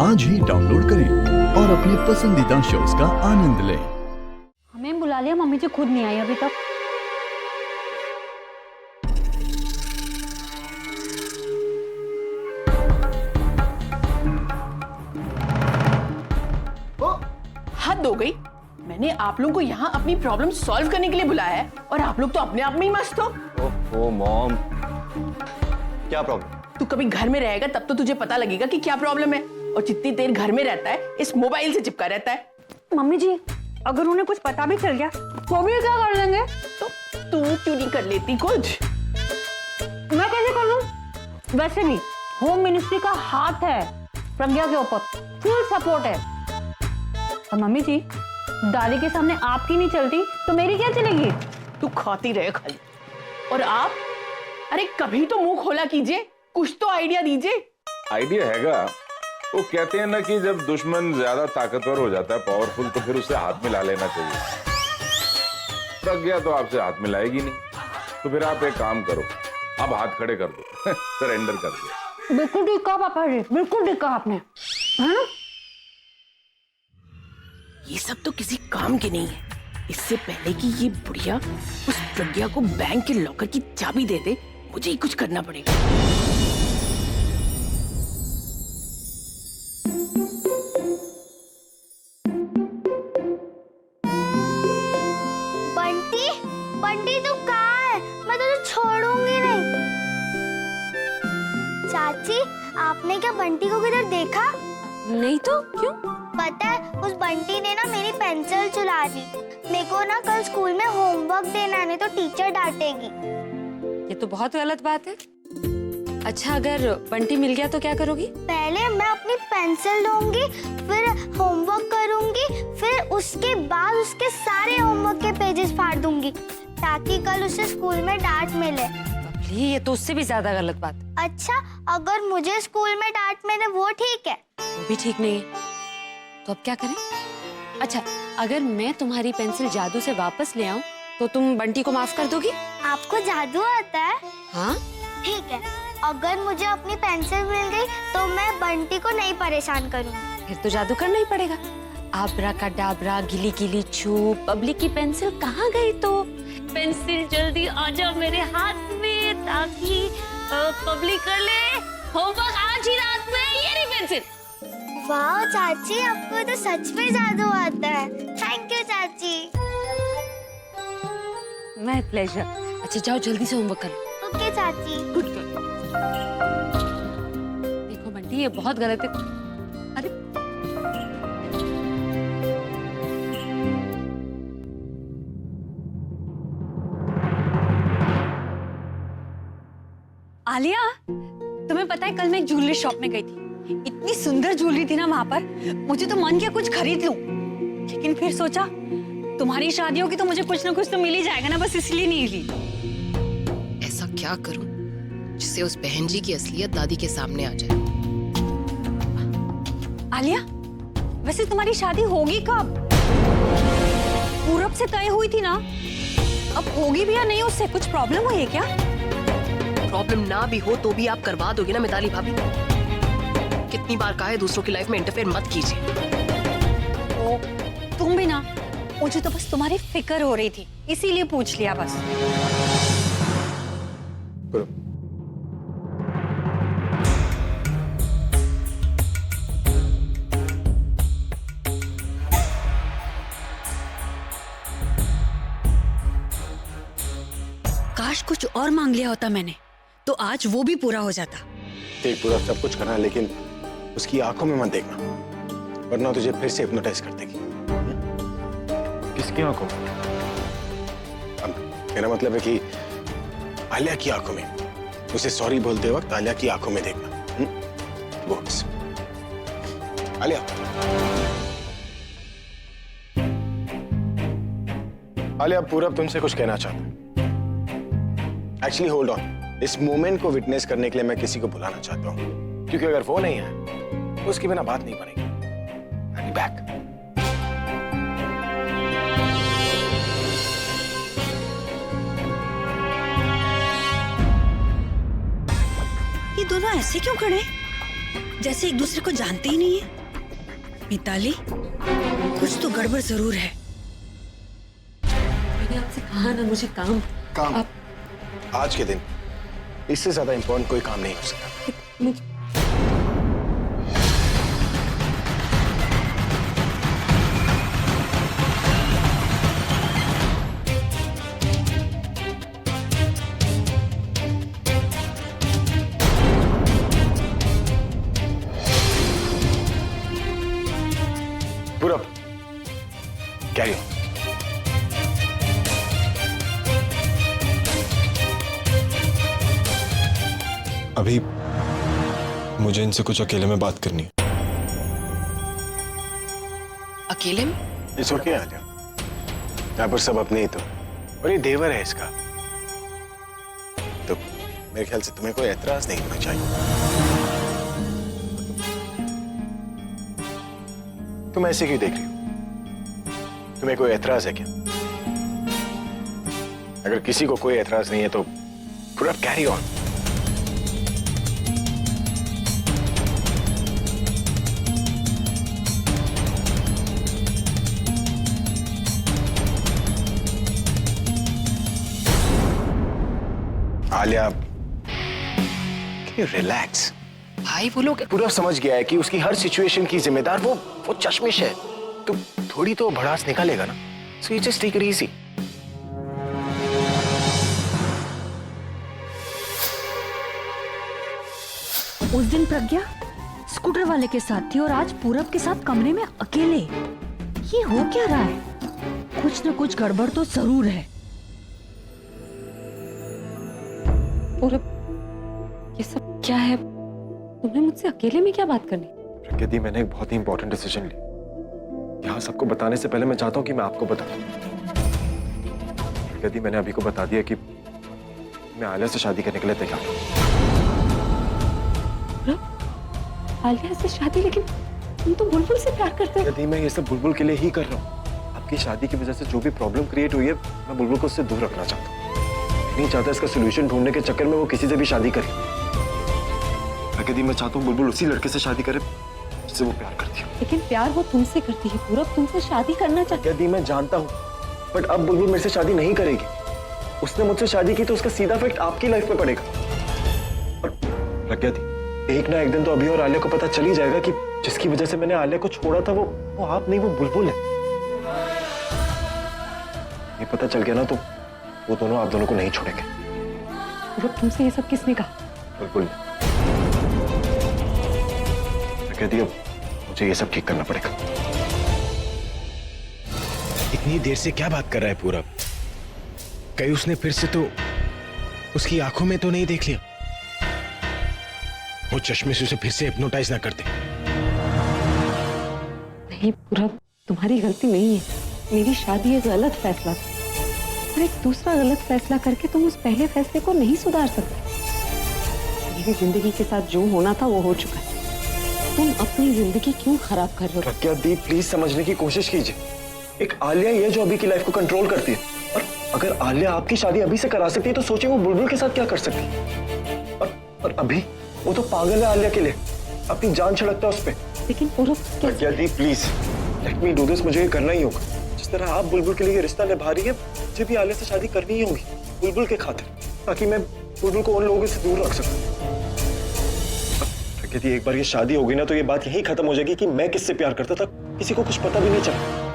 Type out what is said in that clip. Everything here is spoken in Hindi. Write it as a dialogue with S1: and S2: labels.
S1: आज ही डाउनलोड करें और अपने पसंदीदा शोज का आनंद लें।
S2: हमें बुला लिया, मम्मी जी खुद नहीं आई अभी तक।
S3: हद हो गई। मैंने आप लोगों को यहाँ अपनी प्रॉब्लम सॉल्व करने के लिए बुलाया है और आप लोग तो अपने आप में ही मस्त हो।
S4: ओह मॉम, क्या प्रॉब्लम?
S3: तू कभी घर में रहेगा तब तो तुझे पता लगेगा कि क्या प्रॉब्लम है, और जितनी देर घर में रहता है इस मोबाइल से चिपका रहता है।
S2: मम्मी जी, अगर उन्हें कुछ पता भी चल गया तो भी क्या कर लेंगे?
S3: तो तू क्यों नहीं कर लेती कुछ?
S2: मैं कैसे कर लूं? वैसे भी होम मिनिस्ट्री का हाथ है प्रज्ञा के ऊपर, फुल सपोर्ट है। और मम्मी जी, दादी के सामने आपकी नहीं चलती तो मेरी क्या चलेगी?
S3: तू खाती रहे खाली। और आप, अरे कभी तो मुंह खोला कीजिए, कुछ तो आइडिया दीजिए।
S5: आइडिया हैगा। वो कहते हैं ना कि जब दुश्मन ज्यादा ताकतवर हो जाता है, पावरफुल, तो फिर उससे हाथ मिला लेना चाहिए। प्रज्ञा तो आपसे हाथ मिलाएगी नहीं, तो फिर आप एक काम करो, अब हाथ खड़े कर दो, सरेंडर कर दो।
S2: बिल्कुल ठीक कहा पापा जी, बिल्कुल ठीक कहा आपने। हाँ?
S3: ये सब तो किसी काम के नहीं है। इससे पहले कि ये बुढ़िया उस प्रज्ञा को बैंक के लॉकर की चाबी दे दे, मुझे ही कुछ करना पड़ेगा।
S6: बंटी, बंटी तू कहाँ है? मैं तुझे छोड़ूंगी नहीं। चाची, आपने क्या बंटी को किधर देखा?
S2: नहीं तो क्यों?
S6: पता है, उस बंटी ने ना मेरी पेंसिल चुरा दी। मेरे को ना कल स्कूल में होमवर्क देना है, नहीं तो टीचर डांटेगी।
S7: ये तो बहुत गलत बात है। अच्छा, अगर बंटी मिल गया तो क्या करोगी?
S6: पहले मैं अपनी पेंसिल लूंगी, फिर होमवर्क करूंगी, फिर उसके बाद उसके सारे होमवर्क के पेजेस फाड़ दूंगी, ताकि कल उसे स्कूल में डांट मिले।
S7: ये तो उससे भी ज्यादा गलत बात है।
S6: अच्छा, अगर मुझे स्कूल में डांट मिले वो ठीक है?
S7: वो भी ठीक नहीं है। तो अब क्या करें? अच्छा, अगर मैं तुम्हारी पेंसिल जादू से वापस ले आऊं तो तुम बंटी को माफ कर दोगी?
S6: आपको जादू आता है?
S7: हाँ।
S6: ठीक है, अगर मुझे अपनी पेंसिल मिल गई तो मैं बंटी को नहीं परेशान करूंगी।
S7: फिर तो जादू करना ही पड़ेगा। आबरा का डाबरा, गिली गिली छू, पब्लिक की पेंसिल कहाँ गई? तो पेंसिल जल्दी आ जाओ मेरे हाथ में, ताकि पब्लिक कर ले होमवर्क आज ही रात में। ये रही पेंसिल।
S6: वाह चाची, आपको तो सच में जादू आता है। थैंक यू चाची।
S7: My pleasure. अच्छा जाओ जल्दी से होमवर्क कर लो।
S6: ओके चाची।
S7: Good girl. देखो बंटी, ये बहुत गलत है। अरे
S2: आलिया, तुम्हें पता है कल मैं एक ज्वेलरी शॉप में गई थी। इतनी सुंदर ज्वेलरी थी ना वहां पर, मुझे तो मन किया कुछ खरीद लूं, लेकिन फिर सोचा तुम्हारी शादी होगी तो मुझे कुछ ना कुछ तो मिल ही जाएगा ना, बस इसलिए नहीं ली।
S8: ऐसा क्या करूं जिससे उस बहन जी की असलियत दादी के सामने आ जाए?
S2: आलिया, वैसे तुम्हारी शादी होगी कब? पूरब से तय हुई थी ना, अब होगी भी या नहीं, उससे कुछ प्रॉब्लम हुई है क्या?
S8: प्रॉब्लम ना भी हो तो भी आप करवा दोगे ना मिताली भाभी? कितनी बार कहा है दूसरों की लाइफ में इंटरफेयर मत कीजिए।
S2: तो तुम भी ना, मुझे तो बस तुम्हारी फिक्र हो रही थी, इसीलिए पूछ लिया बस।
S7: काश कुछ और मांग लिया होता मैंने, तो आज वो भी पूरा हो जाता।
S4: देख, पूरा सब कुछ करना है, लेकिन उसकी आंखों में मत देखना, वरना तुझे फिर से हिप्नोटाइज कर देगी।
S5: किसकी आंखों?
S4: अब मेरा मतलब है कि आलिया की आंखों में, उसे सॉरी बोलते वक्त आलिया की आंखों में देखना। वो बस। आलिया, आलिया, पूरब तुमसे कुछ कहना चाहता है। एक्चुअली होल्ड ऑन, इस मोमेंट को विटनेस करने के लिए मैं किसी को बुलाना चाहता हूँ, क्योंकि अगर वो नहीं है तो उसके बिना बात नहीं बनेगी। I'll be back.
S2: ये दोनों ऐसे क्यों खड़े? जैसे एक दूसरे को जानते ही नहीं है। मिताली, कुछ तो गड़बड़ जरूर है।
S7: मैंने आपसे कहा ना, मुझे काम।
S4: काम? आज के दिन इससे ज्यादा इंपॉर्टेंट कोई काम नहीं हो सकता।
S7: मुझे
S4: पूरब, कैरी ऑन। अभी मुझे इनसे कुछ अकेले में बात करनी है।
S8: अकेले में?
S4: इट्स ओके आलिया, यहाँ पर सब अपने ही तो, और ये देवर है इसका, तो मेरे ख्याल से तुम्हें कोई एतराज नहीं होना चाहिए। तुम ऐसे क्यों देख रही हो? तुम्हें कोई एतराज है क्या? अगर किसी को कोई एतराज नहीं है तो पूरा कैरी ऑन। आलिया, रिलैक्स।
S8: भाई वो लोग
S4: पूरा समझ गया है कि उसकी हर सिचुएशन की जिम्मेदार वो चश्मिश है, तो थोड़ी तो भड़ास निकालेगा ना। So you just take it easy.
S2: उस दिन प्रज्ञा स्कूटर वाले के साथ थी और आज पूरब के साथ कमरे में अकेले। ये हो क्या रहा है? कुछ न कुछ गड़बड़ तो जरूर है।
S7: पूरब, ये सब क्या है? तुमने मुझसे अकेले में क्या बात करनी?
S9: प्रज्ञा दी, मैंने एक बहुत ही इंपॉर्टेंट डिसीजन लिया। यहाँ सबको बताने से पहले मैं चाहता हूँ कि मैं आपको बता दूं। प्रज्ञा दी, मैंने अभी को बता दिया कि मैं आलिया से शादी करने के लिए तैयार हूँ।
S7: आलिया से शादी? लेकिन तुम तो बुलबुल से प्यार करते हो।
S9: प्रज्ञा दी, मैं ये सब बुलबुल के लिए ही कर रहा हूँ। आपकी शादी की वजह से जो भी प्रॉब्लम क्रिएट हुई है, मैं बुलबुल को उससे दूर रखना चाहता हूँ। नहीं चाहता इसका सोल्यूशन ढूंढने के चक्कर में वो किसी से भी शादी करे। प्रज्ञा दी, मैं चाहता हूँ बुलबुल उसी लड़के से शादी करे जिससे वो प्यार करती है।
S7: लेकिन प्यार वो तुमसे करती है पूरब, तुमसे शादी करना चाहती
S9: प्रज्ञा दी, मैं जानता हूँ, बट अब बुलबुल मेरे से शादी नहीं करेगी। उसने मुझसे शादी की तो उसका सीधा इफेक्ट आपकी लाइफ पे पड़ेगा। और प्रज्ञा दी, एक ना एक दिन तो अभी और आलिया को पता चल ही जाएगा कि जिसकी वजह से मैंने आलिया को छोड़ा था वो आप नहीं, वो बुलबुल है। ये पता चल गया ना तो वो दोनों आप दोनों को नहीं छोड़ेंगे।
S7: पूरब, तुमसे ये सब किसने कहा?
S9: बुलबुल ने। प्रज्ञा दी, अब मुझे ये सब ठीक करना पड़ेगा।
S4: इतनी देर से क्या बात कर रहा है पूरब? कहीं उसने फिर से तो उसकी आंखों में तो नहीं देख लिया? वो चश्मे से उसे फिर से हिप्नोटाइज ना कर दे।
S7: नहीं पूरब, तुम्हारी गलती नहीं है। मेरी शादी एक गलत फैसला था और एक दूसरा गलत फैसला करके तुम उस पहले फैसले को नहीं सुधार सकते। मेरी जिंदगी के साथ जो होना था वो हो चुका है। तुम अपनी जिंदगी क्यों खराब कर रहे हो?
S9: प्रज्ञा दी, प्लीज समझने की कोशिश कीजिए। एक आलिया ये जो अभी की लाइफ को कंट्रोल करती है, और अगर आलिया आपकी शादी अभी से करा सकती है तो सोचिए वो बुलबुल के साथ क्या कर सकती है। और अभी वो तो पागल है आलिया के लिए, अपनी जान छिड़कता है उस पे।
S7: लेकिन Purab,
S9: Pragya di, please let me do this. मुझे ये करना ही होगा। जिस तरह आप बुलबुल के लिए रिश्ता निभा रही है, मुझे भी आलिया से शादी करनी ही होगी, बुलबुल के खातिर, ताकि मैं बुलबुल को उन लोगों से दूर रख सकूं। प्रज्ञा दी, एक बार ये शादी होगी ना तो ये बात यही खत्म हो जाएगी कि मैं किससे प्यार करता था, किसी को कुछ पता भी नहीं चला।